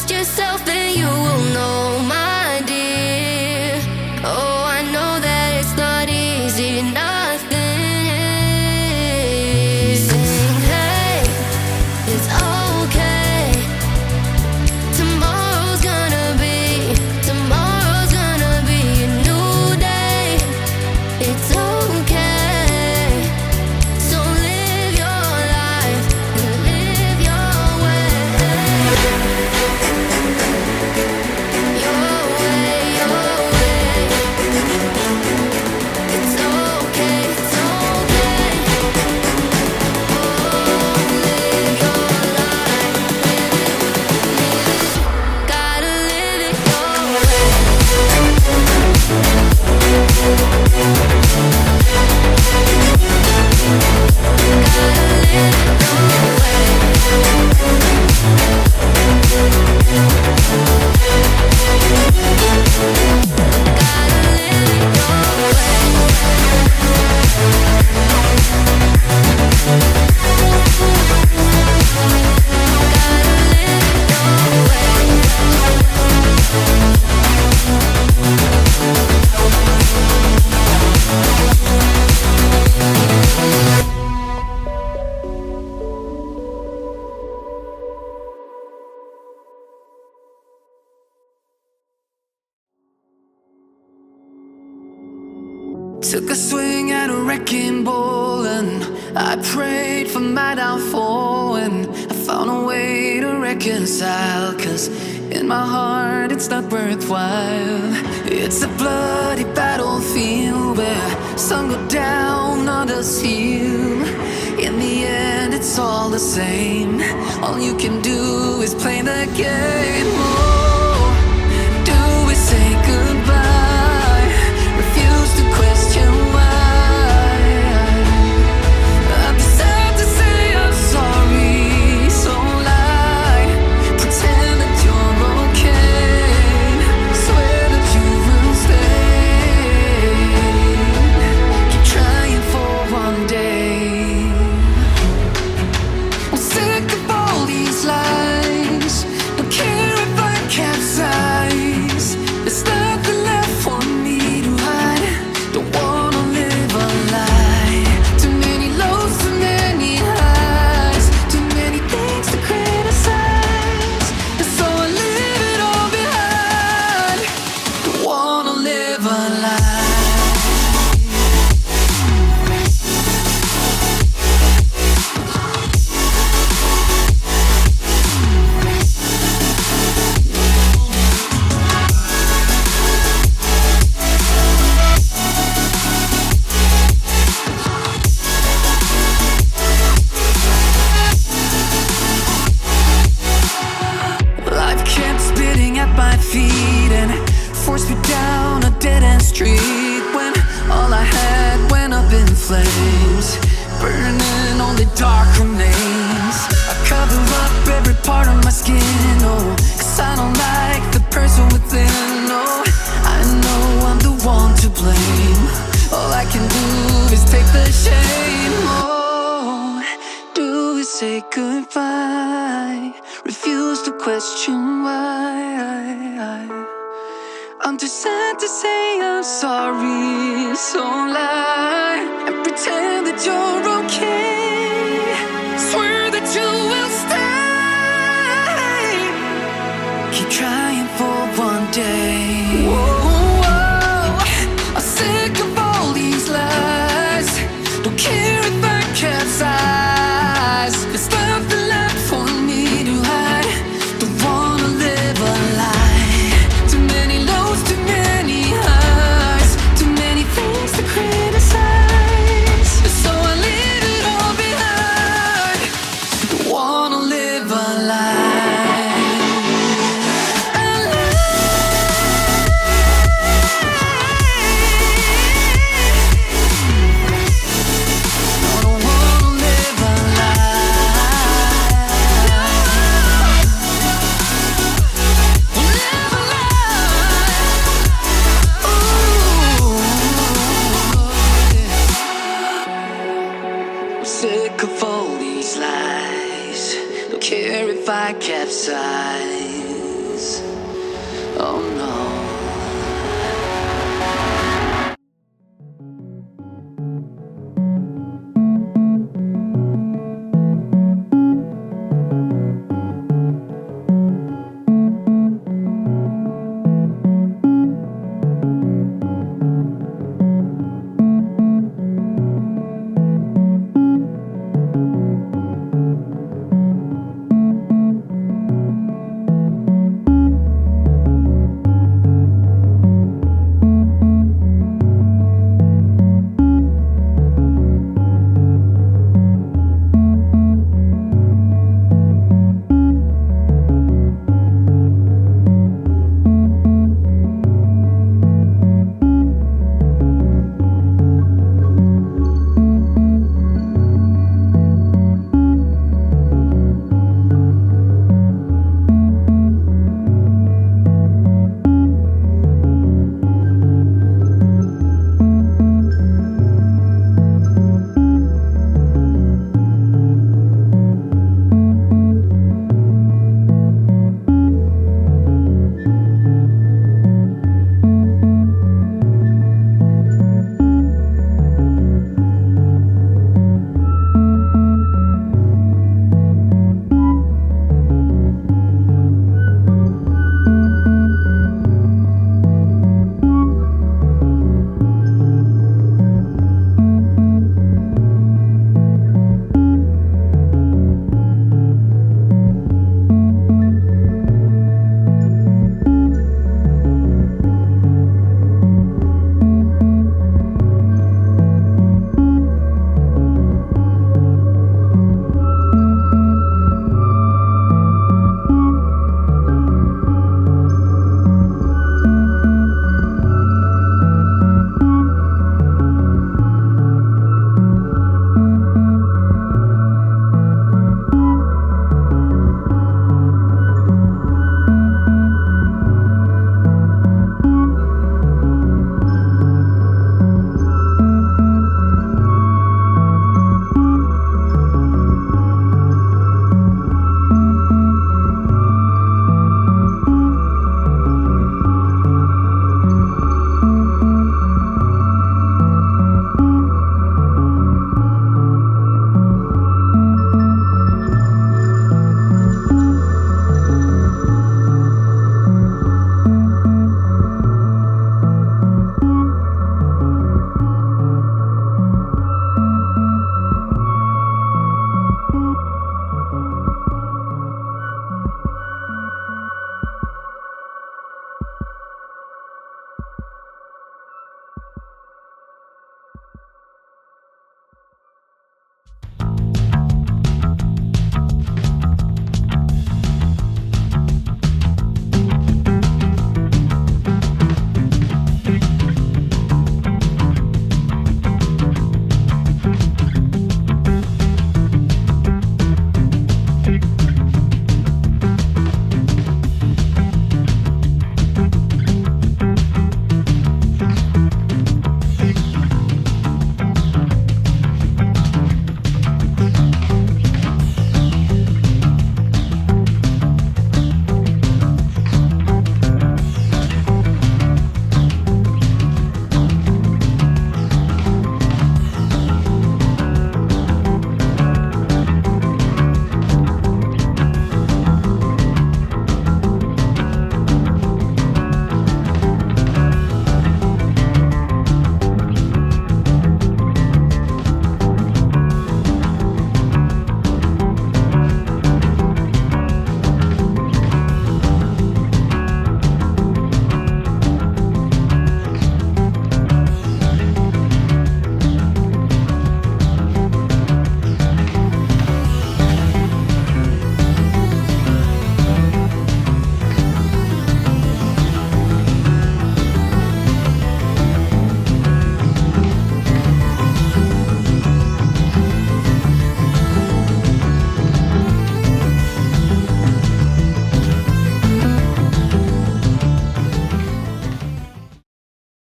trust yourself, then you will know, my dear. Oh, I know that it's not easy, nothing is. Saying, hey, it's okay. Tomorrow's gonna be a new day. It's okay. So live your life and live your way. Your way, your way. It's okay, it's okay. Oh, live your life. Gotta live it your way. Took a swing at a wrecking ball and I prayed for my downfall, and I found a way to reconcile, 'cause in my heart it's not worthwhile. It's a bloody battlefield where some go down, others heal. In the end it's all the same. All you can do is play the game. Oh, do we say goodbye? Refuse to question why. I'm sad to say I'm sorry, so lie. Pretend that you're okay. Swear that you will stay. Keep trying for one day. I'm sick of all these lies. Don't care if I capsize. There's nothing left for me to hide. Don't wanna live a lie. Too many lows, too many highs. Too many things to criticize. And so I leave it all behind. Don't wanna live a lie. Life kept spitting at my feet and forced me down a dead-end street, when all I had went up in flames, burning only dark remains. I cover up every part of my skin, oh, 'cause I don't like the person within. Oh, I know I'm the one to blame. All I can do is take the shame. Oh, do we say goodbye? Refuse to question why. I'm too sad to say I'm sorry, so lie and pretend that you're okay. Swear that you will stay. Keep trying for one day. Whoa, I'm sick of all these lies. Don't care if I capsize. There's nothing left for me to hide. Don't wanna live a lie. Too many lows, too many highs. Too many things to criticize. So I leave it all behind. Don't wanna live a lie. A don't wanna live a lie. Live a lie. Ooh. I'm sick of all these lies. Don't care if I capsize.